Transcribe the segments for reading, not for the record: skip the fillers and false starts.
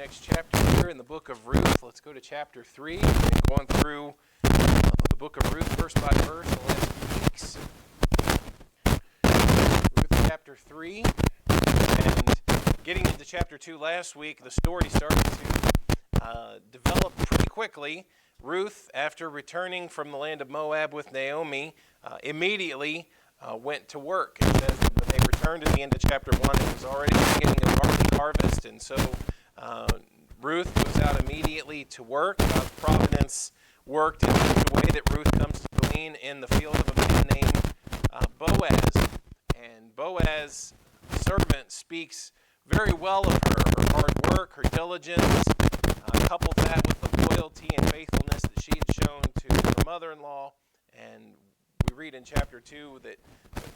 next chapter here in the book of Ruth. Let's go to chapter 3. We've been going through the book of Ruth verse by verse the last few weeks. Ruth chapter 3. And getting into chapter 2 last week, the story started to develop pretty quickly. Ruth, after returning from the land of Moab with Naomi, immediately went to work. It says that when they returned at the end of chapter 1, it was already the beginning of harvest, and so Ruth goes out immediately to work. God's providence worked in such a way that Ruth comes to glean in the field of a man named Boaz. And Boaz's servant speaks very well of her hard work, her diligence. Couple that with the loyalty and faithfulness that she had shown to her mother-in-law. And we read in chapter 2 that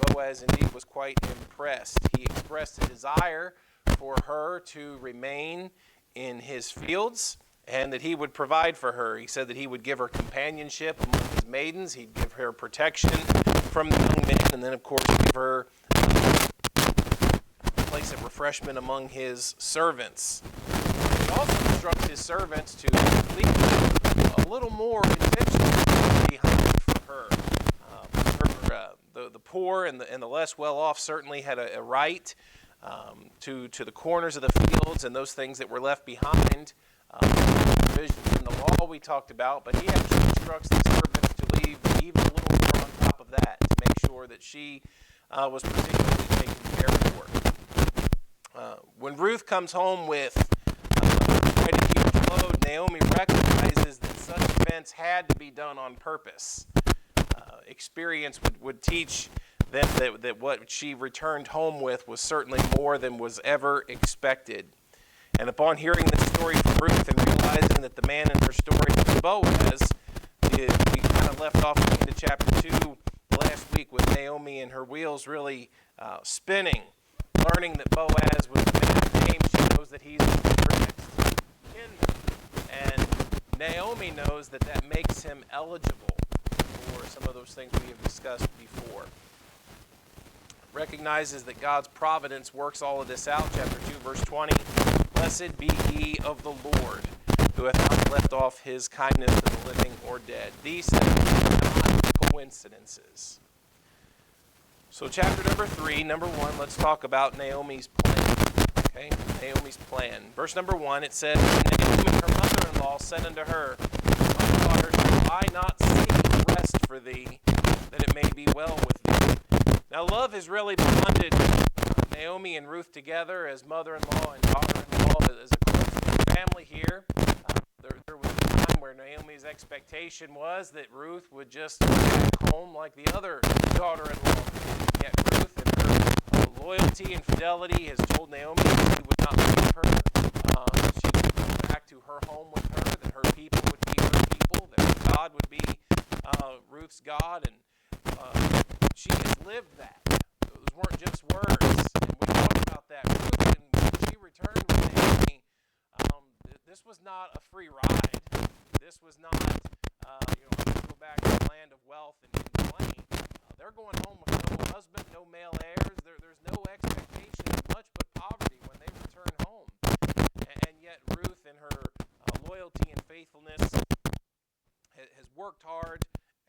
Boaz indeed was quite impressed. He expressed a desire for her to remain in his fields and that he would provide for her. He said that he would give her companionship among his maidens. He'd give her protection from the young men, and then, of course, give her a place of refreshment among his servants. He also instructs his servants to leave a little more intentionally behind for her. The poor and the less well-off certainly had a right to the corners of the fields and those things that were left behind. Provisions in the law we talked about, but he actually instructs the servants to leave even a little more on top of that to make sure that she was particularly taken care for. When Ruth comes home with quite a huge load, Naomi recognizes that such events had to be done on purpose. Experience would teach them that what she returned home with was certainly more than was ever expected. And upon hearing this story from Ruth and realizing that the man in her story was Boaz, we kind of left off at the end of chapter 2 last week with Naomi and her wheels really spinning. Learning that Boaz was the man's name, she knows that he's her next kinsman. And Naomi knows that makes him eligible for some of those things we have discussed before. Recognizes that God's providence works all of this out. Chapter 2, verse 20. Blessed be he of the Lord, who hath not left off his kindness to the living or dead. These things are not coincidences. So chapter number 3, number 1, let's talk about Naomi's plan. Okay, Naomi's plan. Verse number 1, it says, And Naomi, her mother-in-law, said unto her, My daughter, shall I not seek rest for thee, that it may be well with thee? Now love has really bonded Naomi and Ruth together as mother-in-law and daughter-in-law, as a close family here. There was a time where Naomi's expectation was that Ruth would just go back home like the other daughter-in-law. Yet Ruth, in her loyalty and fidelity, has told Naomi that she would not leave her. She would go back to her home with her, that her people would be her people, that God would be Ruth's God, and she has lived that. Those weren't just words. And we talked about that. Ruth, when she returned with Naomi, this was not a free ride. This was not, let's go back to the land of wealth and plenty. They're going home with no husband, no male heirs. There's no expectation of much but poverty when they return home. And yet Ruth, in her loyalty and faithfulness, has worked hard,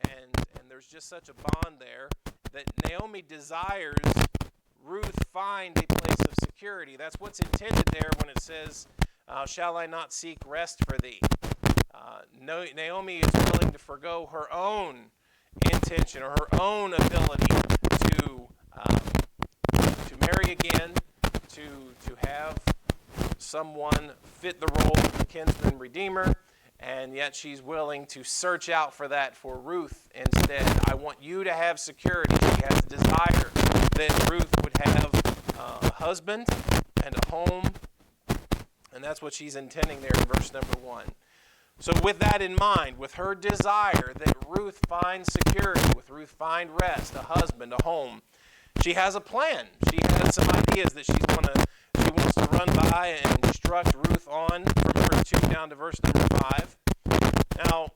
and there's just such a bond there that Naomi desires Ruth find a place of security. That's what's intended there when it says, shall I not seek rest for thee? Naomi is willing to forgo her own intention or her own ability to marry again, to have someone fit the role of the kinsman redeemer, and yet she's willing to search out for that for Ruth instead. I want you to have security. She has a desire that Ruth would have a husband and a home, and that's what she's intending there in verse number 1. So with that in mind, with her desire that Ruth find security, with Ruth find rest, a husband, a home, she has a plan. She has some ideas that she wants to run by and instruct Ruth on from verse 2 down to verse number 5. Now,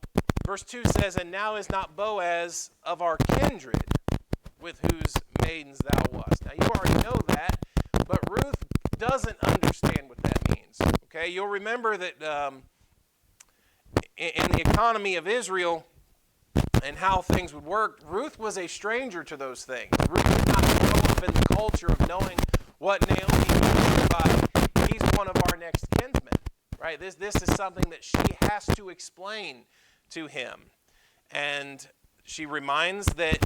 verse 2 says, And now is not Boaz of our kindred, with whose maidens thou wast. Now, you already know that, but Ruth doesn't understand what that means. Okay, you'll remember that in the economy of Israel and how things would work, Ruth was a stranger to those things. Ruth did not grow up in the culture of knowing what Naomi means by he's one of our next kinsmen. Right? This is something that she has to explain to him. And she reminds Ruth that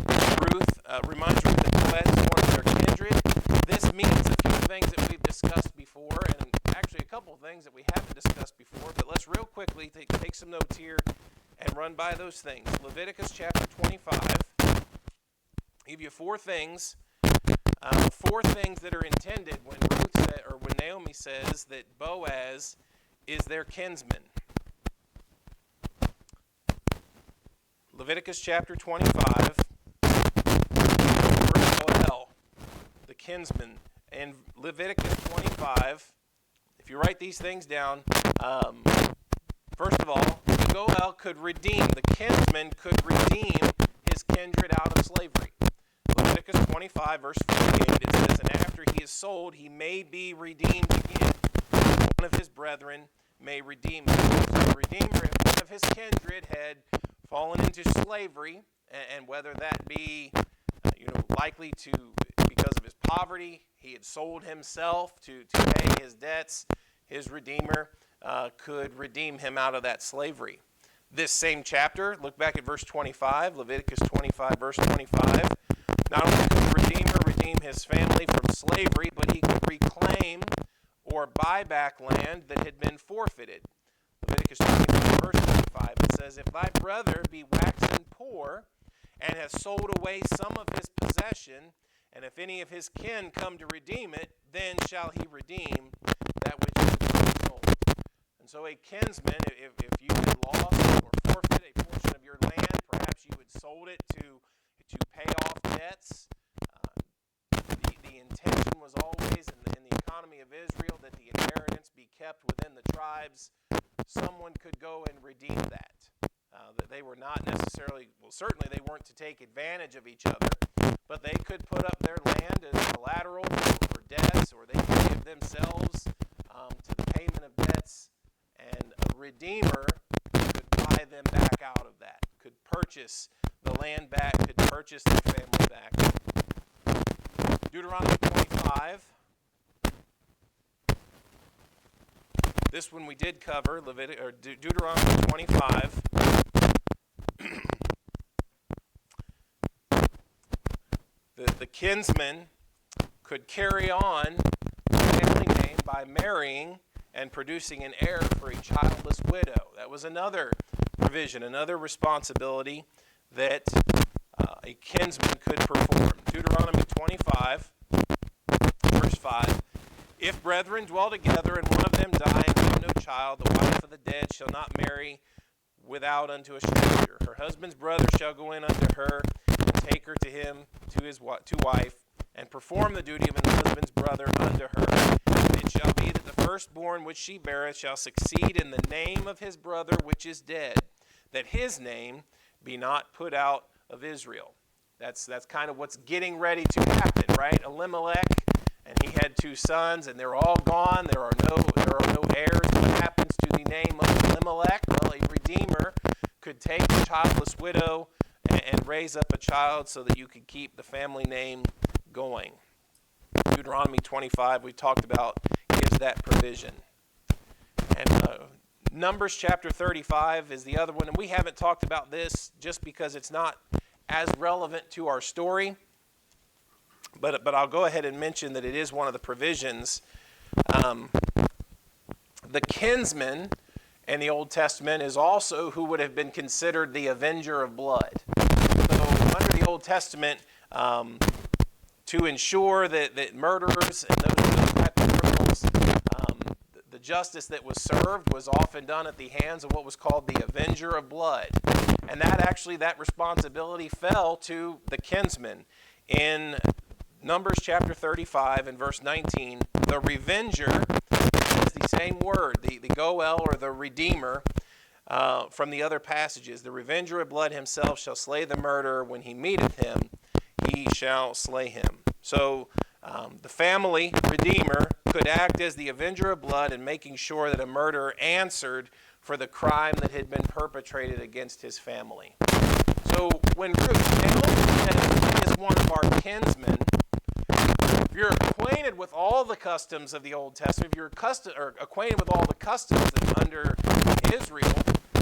Boaz is one of their kindred. This means a few things that we've discussed before, and actually a couple of things that we haven't discussed before, but let's real quickly take some notes here and run by those things. Leviticus chapter 25. I'll give you four things that are intended when when Naomi says that Boaz is their kinsman. Leviticus chapter 25, Goel, the kinsman. In Leviticus 25, if you write these things down, first of all, the Goel could redeem, the kinsman could redeem his kindred out of slavery. Leviticus 25, verse 48, it says, and after he is sold, he may be redeemed again. One of his brethren may redeem him. So the redeemer, if one of his kindred had fallen into slavery, and whether that be likely to because of his poverty, he had sold himself to pay his debts, his redeemer could redeem him out of that slavery. This same chapter, look back at verse 25, Leviticus 25, verse 25. Not only could the redeemer redeem his family from slavery, but he could reclaim or buy back land that had been forfeited. Leviticus 25, verse 25, it says, if thy brother be waxen poor, and hath sold away some of his possession, and if any of his kin come to redeem it, then shall he redeem that which is sold. And so a kinsman, if you had lost or forfeit a portion of your land, perhaps you had sold it to pay off debts. The intention was always in the economy of Israel that the inheritance be kept within the tribes. Someone could go and redeem that. That they were not necessarily, certainly they weren't to take advantage of each other, but they could put up their land as collateral for debts, or they could give themselves to the payment of debts, and a redeemer could buy them back out of that, could purchase the land back, could purchase their family back. Deuteronomy 25. This one we did cover, Deuteronomy 25. The kinsman could carry on the family name by marrying and producing an heir for a childless widow. That was another provision, another responsibility that a kinsman could perform. Deuteronomy 25, verse 5. If brethren dwell together, and one of them die and have no child, the wife of the dead shall not marry without unto a stranger. Her husband's brother shall go in unto her, and take her to him to wife, and perform the duty of an husband's brother unto her. And it shall be that the firstborn which she beareth shall succeed in the name of his brother which is dead, that his name be not put out of Israel. That's kind of what's getting ready to happen, right? Elimelech, and he had two sons, and they're all gone. There are no heirs. What happens to the name of Elimelech? Well, a redeemer could take a childless widow and raise up a child so that you could keep the family name going. Deuteronomy 25, we talked about, gives that provision. And Numbers chapter 35 is the other one, and we haven't talked about this just because it's not as relevant to our story. But I'll go ahead and mention that it is one of the provisions. The kinsman in the Old Testament is also who would have been considered the avenger of blood. So under the Old Testament, to ensure that murderers and those type of criminals, the justice that was served was often done at the hands of what was called the avenger of blood. And that responsibility fell to the kinsman. In Numbers chapter 35 and verse 19, the revenger is the same word, the goel or the redeemer from the other passages. The revenger of blood himself shall slay the murderer. When he meeteth him, he shall slay him. So the family redeemer could act as the avenger of blood in making sure that a murderer answered for the crime that had been perpetrated against his family. So when Ruth, Naomi is one of our kinsmen, if you're acquainted with all the customs of the Old Testament, if you're acquainted with all the customs that's under Israel,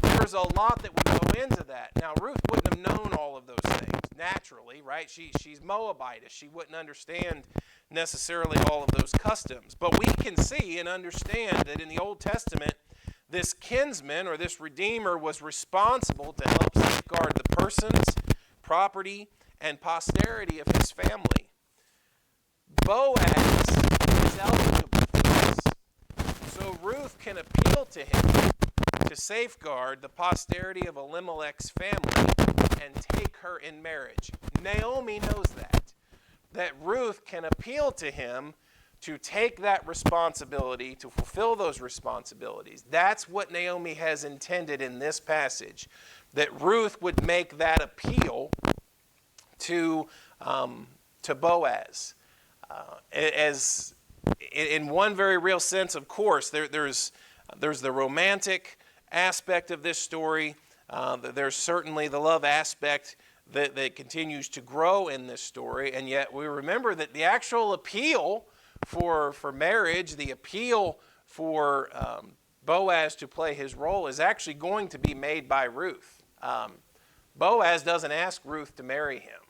there's a lot that would go into that. Now, Ruth wouldn't have known all of those things naturally, right? She's Moabitess. She wouldn't understand necessarily all of those customs. But we can see and understand that in the Old Testament, this kinsman or this redeemer was responsible to help safeguard the persons, property, and posterity of his family. Boaz is eligible for this. So Ruth can appeal to him to safeguard the posterity of Elimelech's family and take her in marriage. Naomi knows that Ruth can appeal to him to take that responsibility, to fulfill those responsibilities. That's what Naomi has intended in this passage, that Ruth would make that appeal to Boaz. As in one very real sense, of course, there's the romantic aspect of this story. There's certainly the love aspect that continues to grow in this story, and yet we remember that the actual appeal for marriage, the appeal for Boaz to play his role is actually going to be made by Ruth. Boaz doesn't ask Ruth to marry him.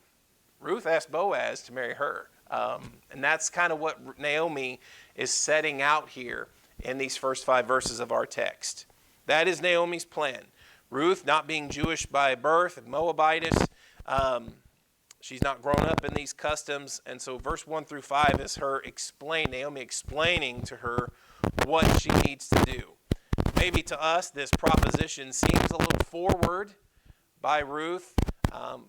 Ruth asked Boaz to marry her. And that's kind of what Naomi is setting out here in these first 5 verses of our text. That is Naomi's plan. Ruth, not being Jewish by birth and Moabitess, she's not grown up in these customs. And so verse 1 through 5 is Naomi explaining to her what she needs to do. Maybe to us this proposition seems a little forward by Ruth,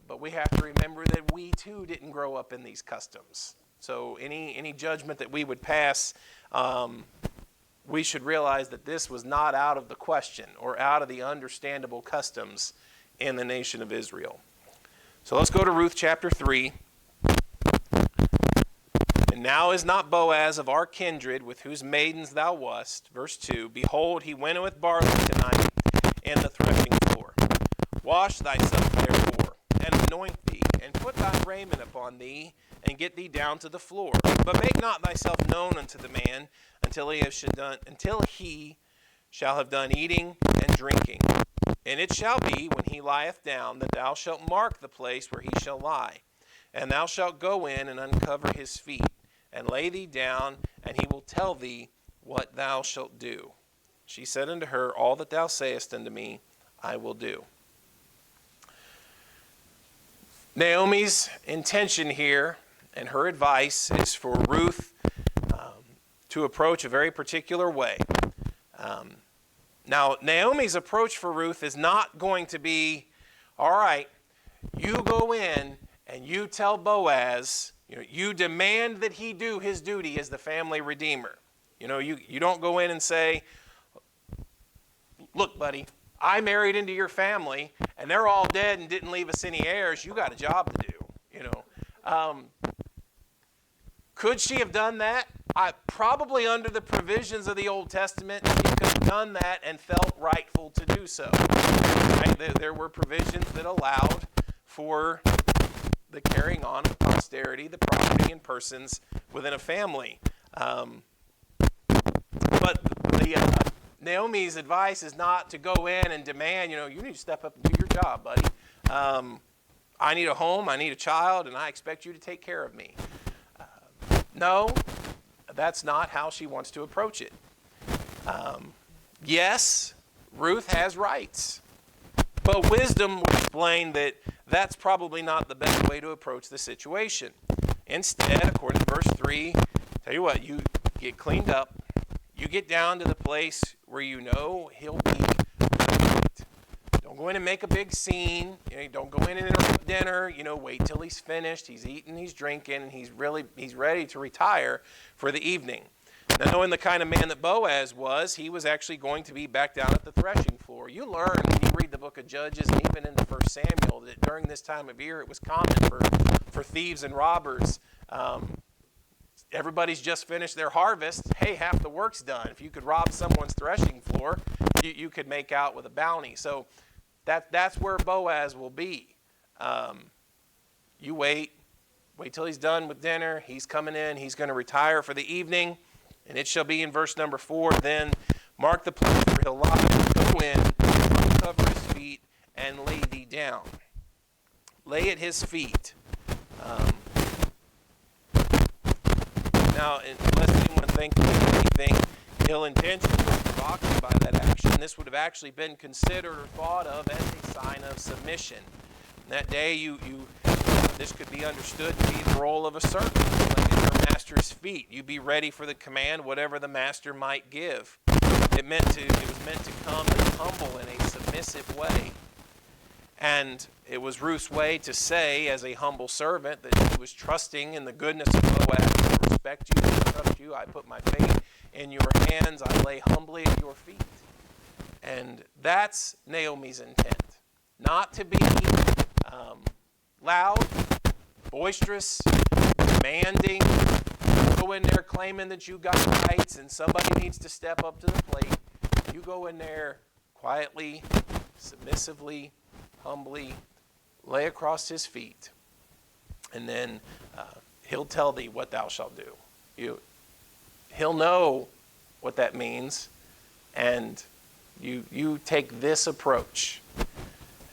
but we have to remember that we too didn't grow up in these customs. So any judgment that we would pass, we should realize that this was not out of the question or out of the understandable customs in the nation of Israel. So let's go to Ruth chapter 3. And now is not Boaz of our kindred, with whose maidens thou wast. Verse 2, behold, he winnoweth barley tonight in the threshing floor. Wash thyself therefore, and anoint thee, and put thy raiment upon thee, and get thee down to the floor. But make not thyself known unto the man until he shall have done eating and drinking. And it shall be, when he lieth down, that thou shalt mark the place where he shall lie. And thou shalt go in and uncover his feet, and lay thee down, and he will tell thee what thou shalt do. She said unto her, all that thou sayest unto me, I will do. Naomi's intention here and her advice is for Ruth to approach a very particular way. Now, Naomi's approach for Ruth is not going to be, all right, you go in and you tell Boaz, you demand that he do his duty as the family redeemer. You don't go in and say, look, buddy, I married into your family, and they're all dead and didn't leave us any heirs. You got a job to do. Could she have done that? Probably under the provisions of the Old Testament, she could have done that and felt rightful to do so. Right? There were provisions that allowed for the carrying on of posterity, the property and persons within a family. But Naomi's advice is not to go in and demand, you need to step up and do your job, buddy. I need a home, I need a child, and I expect you to take care of me. No, that's not how she wants to approach it. Yes, Ruth has rights, but wisdom will explain that that's probably not the best way to approach the situation. Instead, according to verse 3, tell you what, you get cleaned up, you get down to the place where you know he'll be perfect. Don't go in and make a big scene. Don't go in and interrupt dinner. Wait till he's finished. He's eating, he's drinking, and he's ready to retire for the evening. Now, knowing the kind of man that Boaz was, he was actually going to be back down at the threshing floor. You learn when you read the book of Judges and even into 1 Samuel that during this time of year it was common for thieves and robbers everybody's just finished their harvest. Hey, half the work's done. If you could rob someone's threshing floor, you could make out with a bounty. So that's where Boaz will be. You wait till he's done with dinner. He's coming in. He's going to retire for the evening. And it shall be in verse number 4, then mark the place where he'll lie, go in, uncover his feet, and lay thee down. Lay at his feet. Now, unless anyone thinks anything ill-intentioned or provocative by that action, this would have actually been considered or thought of as a sign of submission. In that day, this could be understood to be the role of a servant, like at your master's feet. You be ready for the command, whatever the master might give. It was meant to come in humble in a submissive way. And it was Ruth's way to say, as a humble servant, that she was trusting in the goodness of Boaz. I respect you, I trust you, I put my faith in your hands, I lay humbly at your feet. And that's Naomi's intent. Not to be loud, boisterous, demanding, go in there claiming that you got rights and somebody needs to step up to the plate. You go in there quietly, submissively, humbly, lay across his feet, and then he'll tell thee what thou shalt do. He'll know what that means, and you take this approach.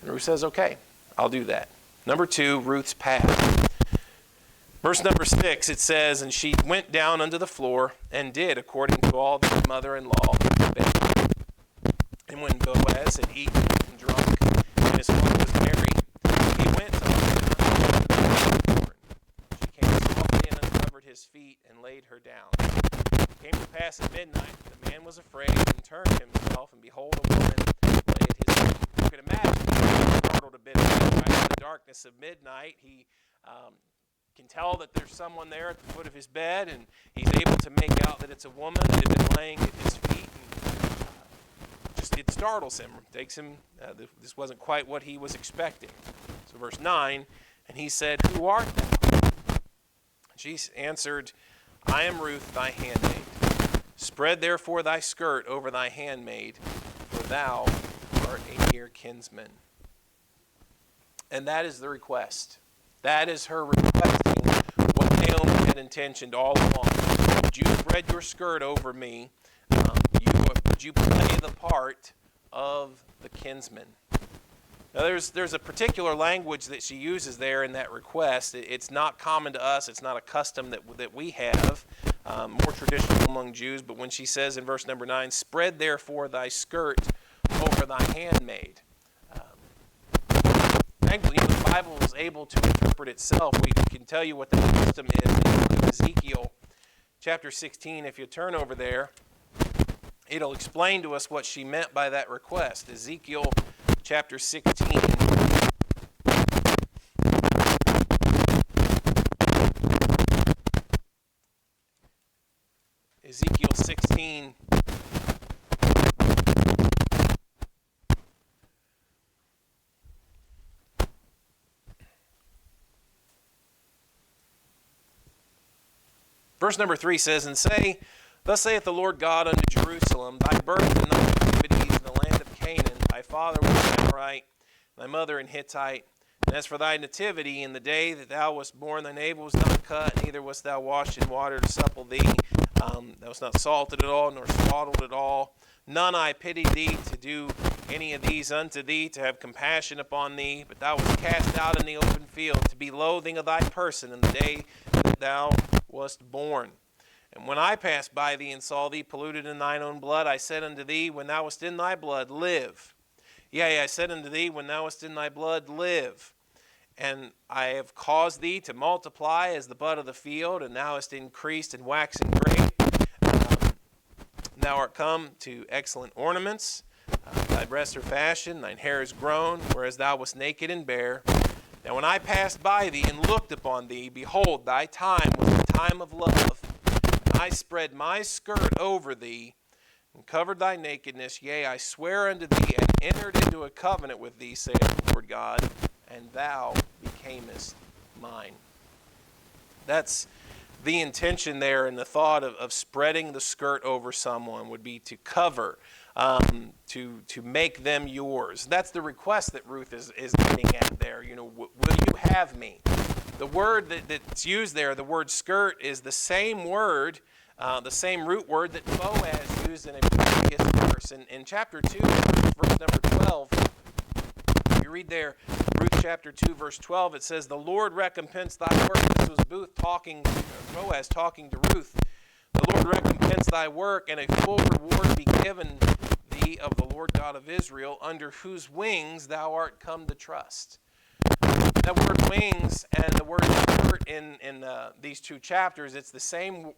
And Ruth says, okay, I'll do that. Number 2, Ruth's path. Verse number 6, it says, and she went down unto the floor and did according to all that her mother-in-law bade. And when Boaz had eaten and drunk, and his heart was merry, he went to her. She came softly and uncovered his feet and laid her down. It came to pass at midnight, the man was afraid and turned himself, and behold, a woman lay at his feet. You could imagine he was startled a bit right in the darkness of midnight. He can tell that there's someone there at the foot of his bed, and he's able to make out that it's a woman that had been laying at his feet. And it startles him. Takes him. This wasn't quite what he was expecting. So verse 9, and he said, who art thou? She answered, I am Ruth, thy handmaid. Spread therefore thy skirt over thy handmaid, for thou art a near kinsman. And that is the request. That is her requesting what Naomi had intentioned all along. Would you spread your skirt over me? Would you play the part of the kinsman? Now there's a particular language that she uses there in that request. It's not common to us. It's not a custom that we have, more traditional among Jews. But when she says in verse number 9, spread therefore thy skirt over thy handmaid. Thankfully, the Bible is able to interpret itself. We can tell you what the custom is in the book of Ezekiel, chapter 16. If you turn over there, it'll explain to us what she meant by that request. Ezekiel chapter 16. Ezekiel 16. Verse number 3 says, and say, thus saith the Lord God unto Jerusalem, thy birth and thy activities in the land of Canaan, thy father was an Amorite, thy mother an Hittite. And as for thy nativity, in the day that thou wast born, thy navel was not cut, neither wast thou washed in water to supple thee. Thou wast not salted at all, nor swaddled at all. None I pitied thee to do any of these unto thee, to have compassion upon thee. But thou wast cast out in the open field, to be loathing of thy person in the day that thou wast born. And when I passed by thee and saw thee polluted in thine own blood, I said unto thee, when thou wast in thy blood, live. Yea, I said unto thee, when thou wast in thy blood, live. And I have caused thee to multiply as the bud of the field, and thou hast increased and waxen great. Thou art come to excellent ornaments. Thy breasts are fashioned, thine hair is grown, whereas thou wast naked and bare. Now when I passed by thee and looked upon thee, behold, thy time was the time of love. And I spread my skirt over thee, and covered thy nakedness. Yea, I swear unto thee, and entered into a covenant with thee, saith the Lord God, and thou becamest mine. That's the intention there and the thought of spreading the skirt over someone would be to cover, to make them yours. That's the request that Ruth is getting at there. Will you have me? The word that's used there, the word skirt, is the same word, the same root word that Boaz used in a previous verse. In chapter 2, verse number 12, you read there, Ruth chapter 2, verse 12, it says, "The Lord recompense thy work." This was Boaz talking to Ruth. "The Lord recompense thy work, and a full reward be given thee of the Lord God of Israel, under whose wings thou art come to trust." That word "wings" and the word "skirt" in these two chapters, it's the same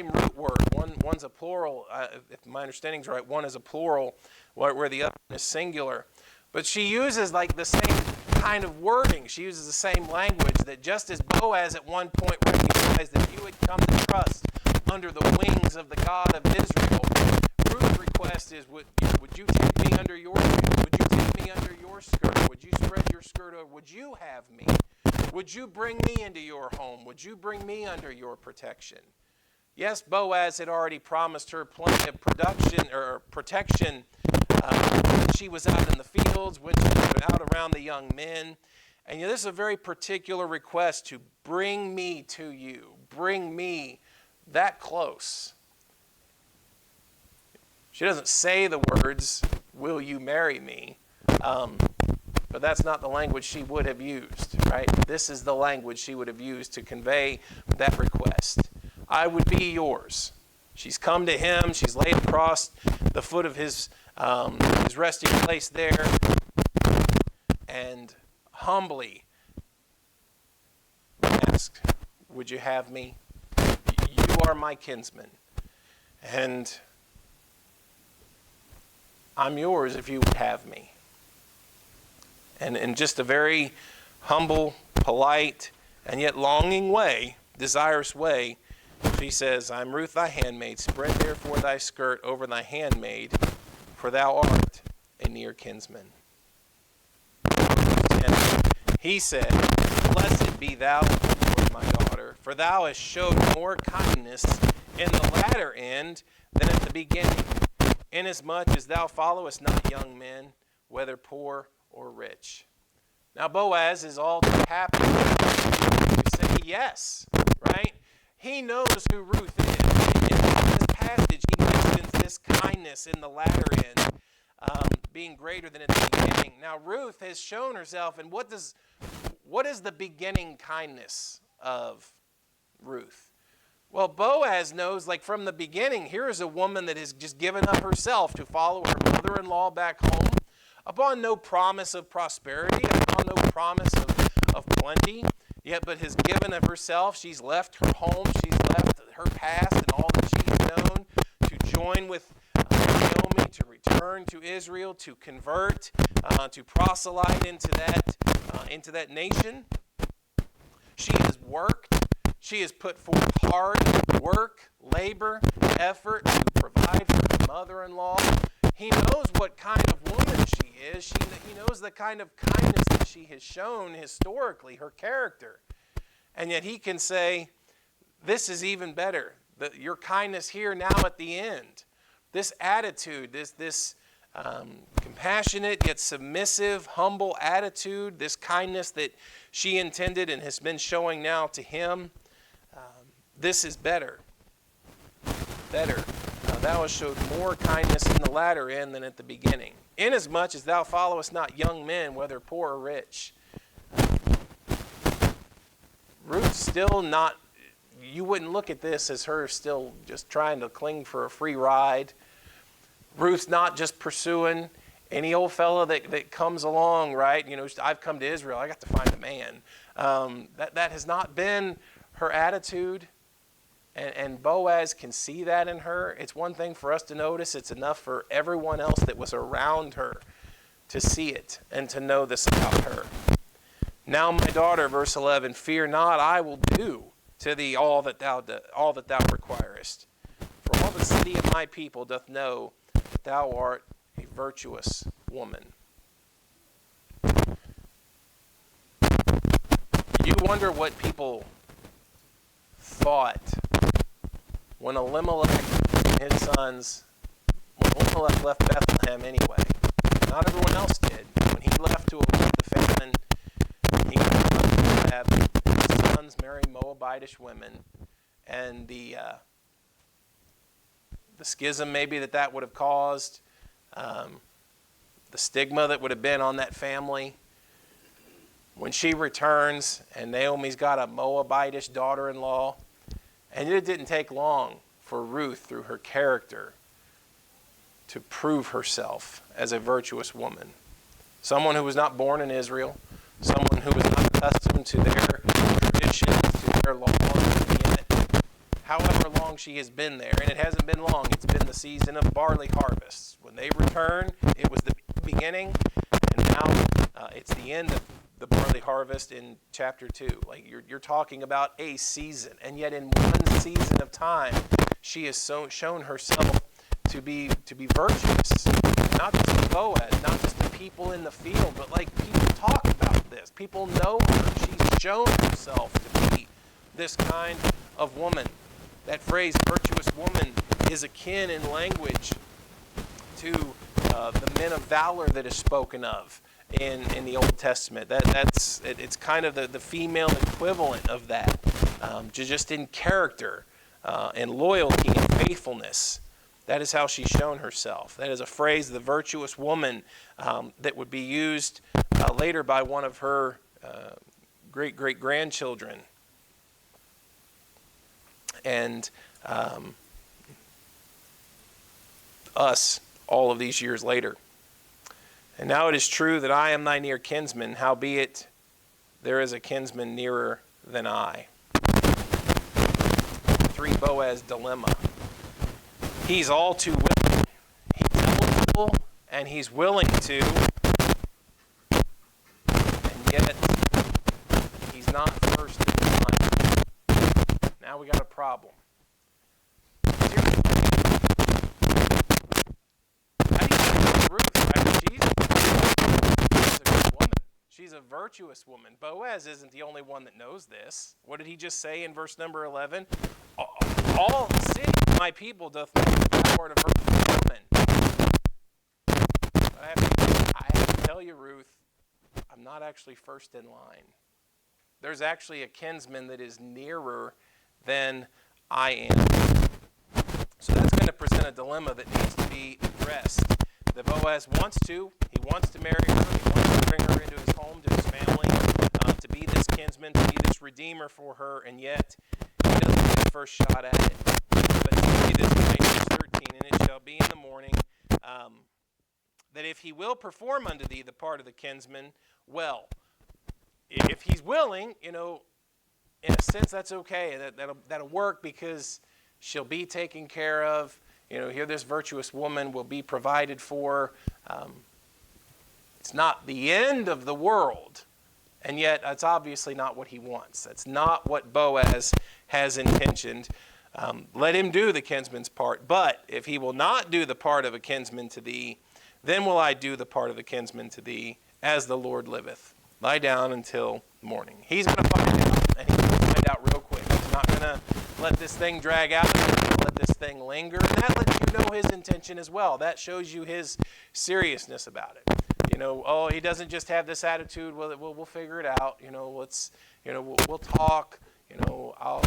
root word. One's a plural, if my understanding is right. One is a plural, where the other is singular. But she uses like the same kind of wording. She uses the same language, that just as Boaz at one point recognized that you had come to trust under the wings of the God of Israel, Ruth's request is, would you take me under your wings? Would you take me under your skirt? Would you spread your skirt over? Would you have me? Would you bring me into your home? Would you bring me under your protection? Yes, Boaz had already promised her plenty of protection when she was out in the fields, when she was out around the young men. And this is a very particular request, to bring me to you. Bring me that close. She doesn't say the words, "Will you marry me?" But that's not the language she would have used, right? This is the language she would have used to convey that request. I would be yours. She's come to him. She's laid across the foot of his resting place there, and humbly asked, "Would you have me? You are my kinsman, and I'm yours if you would have me." And in just a very humble, polite, and yet longing way, desirous way, she says, "I'm Ruth thy handmaid. Spread therefore thy skirt over thy handmaid, for thou art a near kinsman." And he said, "Blessed be thou, Lord, my daughter, for thou hast showed more kindness in the latter end than at the beginning, inasmuch as thou followest not young men, whether poor or rich." Now Boaz is all too happy to say yes, right? He knows who Ruth is. In this passage, he mentions this kindness in the latter end being greater than at the beginning. Now Ruth has shown herself, and what is the beginning kindness of Ruth? Well, Boaz knows, like from the beginning, here is a woman that has just given up herself to follow her mother-in-law back home, upon no promise of prosperity, upon no promise of plenty, yet but has given of herself. She's left her home, she's left her past and all that she's known to join with Naomi, to return to Israel, to convert, to proselyte into that nation. She has worked. She has put forth hard work, labor, effort to provide for her mother-in-law. He knows what kind of woman she is. He knows the kind of kindness that she has shown historically, her character. And yet he can say, this is even better. Your kindness here now at the end. This attitude, this compassionate yet submissive, humble attitude, this kindness that she intended and has been showing now to him, this is better. Better. Thou hast showed more kindness in the latter end than at the beginning, inasmuch as thou followest not young men, whether poor or rich. Ruth's still not, you wouldn't look at this as her still just trying to cling for a free ride. Ruth's not just pursuing any old fella that comes along, right? I've come to Israel, I got to find a man. That has not been her attitude. And Boaz can see that in her. It's one thing for us to notice. It's enough for everyone else that was around her to see it and to know this about her. "Now, my daughter," verse 11, "fear not, I will do to thee all that thou requirest. For all the city of my people doth know that thou art a virtuous woman." You wonder what people thought when Elimelech and his sons, when Elimelech left Bethlehem anyway, not everyone else did. When he left to avoid the famine, he went to Moab, and his sons married Moabitish women, and the schism maybe that would have caused, the stigma that would have been on that family. When she returns and Naomi's got a Moabitish daughter-in-law, and it didn't take long for Ruth, through her character, to prove herself as a virtuous woman. Someone who was not born in Israel, someone who was not accustomed to their traditions, to their laws, and yet, however long she has been there, and it hasn't been long, it's been the season of barley harvests. When they return, it was the beginning, and now it's the end of the barley harvest in chapter 2. Like you're talking about a season, and yet in one season of time, she has shown herself to be virtuous. Not just to Boaz, not just to people in the field, but like people talk about this. People know her. She's shown herself to be this kind of woman. That phrase, virtuous woman, is akin in language to the men of valor that is spoken of in the Old Testament. It's kind of the female equivalent of that, just in character and loyalty and faithfulness. That is how she's shown herself. That is a phrase, the virtuous woman, that would be used later by one of her great-great-grandchildren. And us all of these years later. And now it is true that I am thy near kinsman, howbeit there is a kinsman nearer than I. 3, Boaz dilemma. He's all too willing. He's eligible and he's willing to, and yet he's not first in line. Now we got a problem. She's a virtuous woman. Boaz isn't the only one that knows this. What did he just say in verse number 11? All the city of my people doth know the power of a virtuous woman. But I have to tell you, Ruth, I'm not actually first in line. There's actually a kinsman that is nearer than I am. So that's going to present a dilemma that needs to be addressed. That Boaz wants to. He wants to marry her. He wants to bring her into his home, to his family, to be this kinsman, to be this redeemer for her, and yet he doesn't get the first shot at it. But see this in verse 13, and it shall be in the morning that if he will perform unto thee the part of the kinsman, well, if he's willing, in a sense that's okay. That'll work because she'll be taken care of. Here this virtuous woman will be provided for. It's not the end of the world, and yet that's obviously not what he wants. That's not what Boaz has intentioned. Let him do the kinsman's part, but if he will not do the part of a kinsman to thee, then will I do the part of the kinsman to thee, as the Lord liveth. Lie down until morning. He's going to find out, and he's going to find out real quick. He's not going to let this thing drag out. He's going to let this thing linger, and that lets you know his intention as well. That shows you his seriousness about it. He doesn't just have this attitude. Well, we'll figure it out. We'll talk. A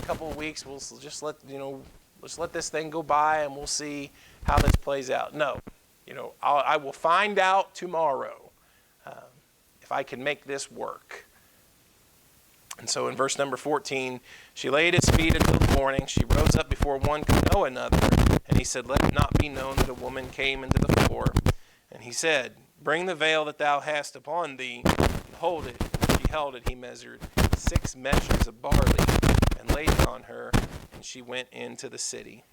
couple of weeks, we'll just let this thing go by, and we'll see how this plays out. No, I will find out tomorrow if I can make this work. And so in verse number 14, she lay at his feet until the morning. She rose up before one could know another. And he said, let it not be known that a woman came into the floor. And he said, bring the veil that thou hast upon thee, and hold it. She held it. He measured 6 measures of barley, and laid it on her, and she went into the city.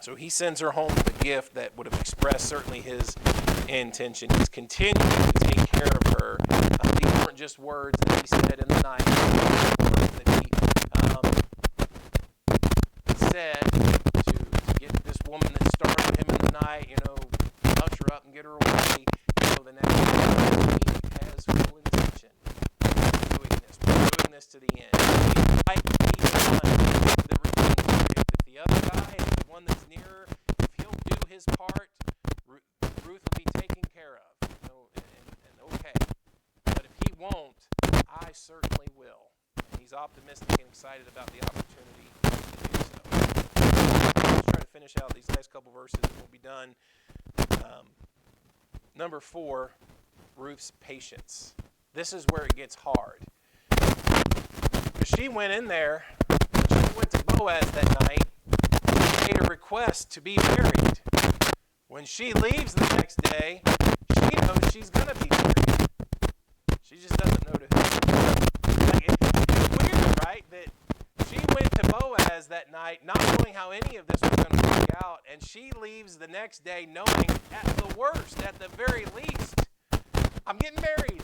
So he sends her home with a gift that would have expressed certainly his intention. He's continuing to take care of her. These weren't just words that he said in the night. Words that he said to get this woman that startled him in the night, hush her up and get her away. The next day, he has full intention of doing this. We're doing this to the end. He certainly will. And he's optimistic and excited about the opportunity to do so. Let's try to finish out these last couple verses and we'll be done. Number 4, Ruth's patience. This is where it gets hard. Because she went in there, she went to Boaz that night, and made a request to be married. When she leaves the next day, she knows she's going to be married. She just doesn't know to who. Like, it's weird, right? That she went to Boaz that night not knowing how any of this was going to work out, and she leaves the next day knowing at the worst, at the very least, I'm getting married.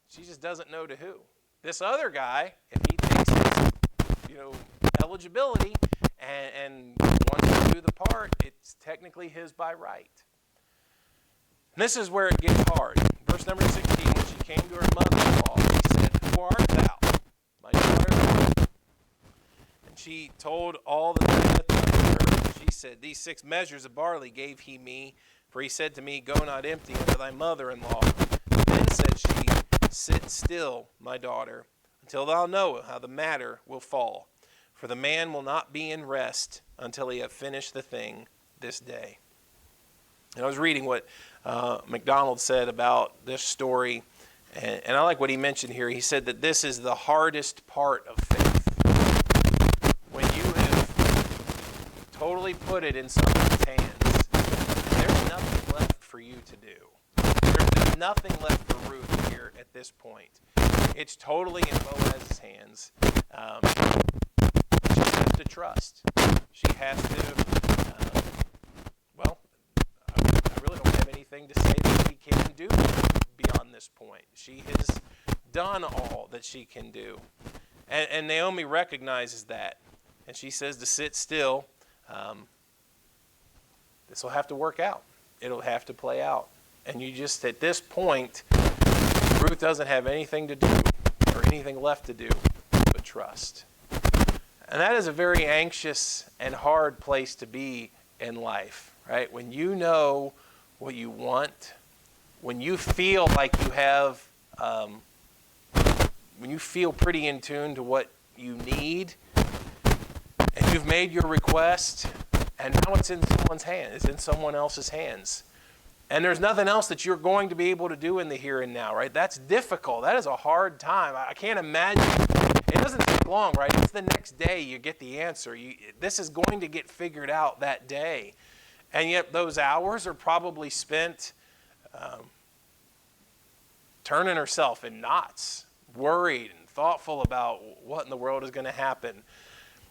She just doesn't know to who. This other guy, if he thinks his, eligibility and wants to do the part, it's technically his by right. And this is where it gets hard. Verse number 16, when she came to her mother-in-law, she said, "Who art thou, my daughter?" And she told all that had done her. She said, "These 6 measures of barley gave he me, for he said to me, Go not empty unto thy mother-in-law. Then said she, Sit still, my daughter, until thou know how the matter will fall. For the man will not be in rest until he have finished the thing this day." And I was reading what MacDonald said about this story, and I like what he mentioned here. He said that this is the hardest part of faith. When you have totally put it in someone's hands, there's nothing left for you to do. There's nothing left for Ruth here at this point. It's totally in Boaz's hands. She has to trust. She has to, I really don't have anything to say that she can do beyond this point. She has done all that she can do. And Naomi recognizes that. And she says to sit still. This will have to work out. It'll have to play out. And you just, at this point, Ruth doesn't have anything to do or anything left to do but trust. And that is a very anxious and hard place to be in life, right? When you know what you want, when you feel like you have, when you feel pretty in tune to what you need, and you've made your request, and now it's in someone's hand, it's in someone else's hands. And there's nothing else that you're going to be able to do in the here and now, right? That's difficult. That is a hard time. I can't imagine. It doesn't take long, right? It's the next day you get the answer. This is going to get figured out that day. And yet those hours are probably spent turning herself in knots, worried and thoughtful about what in the world is going to happen.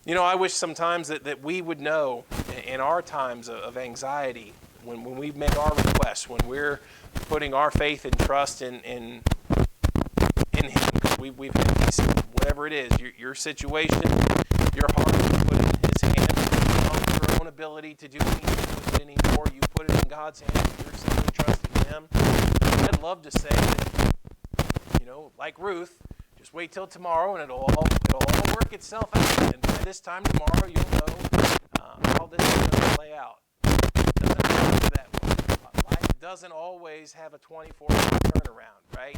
I wish sometimes that we would know in our times of anxiety, when we make our requests, when we're putting our faith and trust in Him, because we've had these, whatever it is, your situation, your heart, you put it in His hands. Your own ability to do anything with it anymore, you put it in God's hands. You're simply trusting Him. I'd love to say that, like Ruth, just wait till tomorrow and it'll all work itself out. And by this time tomorrow, you'll know how this is going to play out. That way. Life doesn't always have a 24-hour turnaround, right?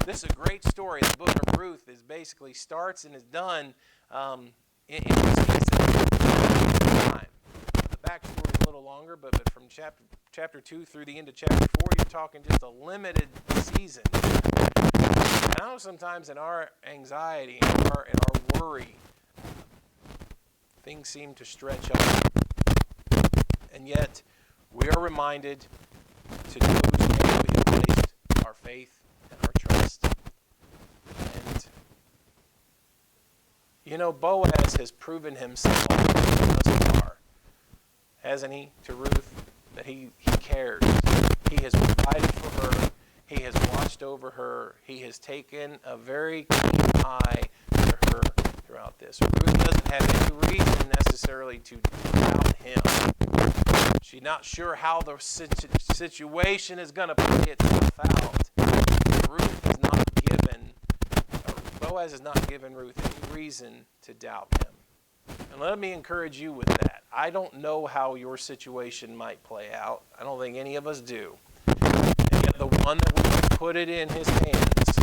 This is a great story. The book of Ruth basically starts and is done in a season time. The backstory is a little longer, but from chapter 2 through the end of chapter 4, you're talking just a limited season. And I know sometimes in our anxiety and our worry, things seem to stretch up. And yet, we are reminded to know whose name we have placed our faith and our trust. And, Boaz has proven himself thus far, hasn't he, to Ruth, that he cares. He has provided for her. He has watched over her. He has taken a very keen eye to her throughout this. Ruth doesn't have any reason necessarily to doubt him. She's not sure how the situation is going to play itself out. Boaz has not given Ruth any reason to doubt him. And let me encourage you with that. I don't know how your situation might play out. I don't think any of us do. And yet the one that we put it in his hands,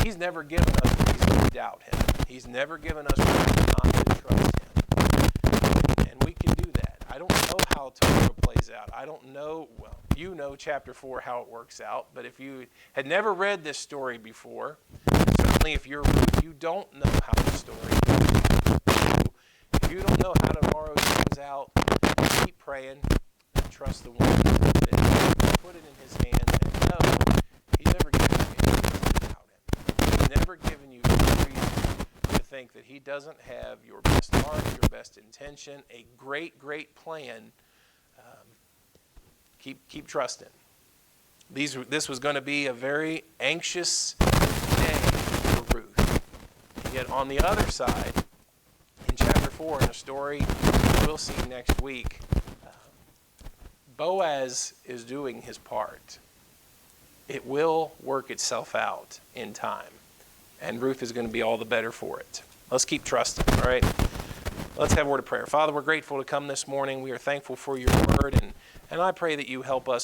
He's never given us reason to doubt him. He's never given us reason not to trust him. And we can do that. I don't know how tomorrow plays out. I don't know, well, you know chapter 4 how it works out, but if you had never read this story before, certainly if you're Ruth, you don't know how the story goes. If you don't know how tomorrow comes out, keep praying and trust the one that put it in his hands and know he's never given you any reason to doubt him. He's never given you any reason to think that he doesn't have your best heart, your best intention, a great, great plan. Keep trusting. This was going to be a very anxious day for Ruth. Yet on the other side, in chapter 4, in a story we'll see next week, Boaz is doing his part. It will work itself out in time. And Ruth is going to be all the better for it. Let's keep trusting, all right? Let's have a word of prayer. Father, we're grateful to come this morning. We are thankful for your word, and I pray that you help us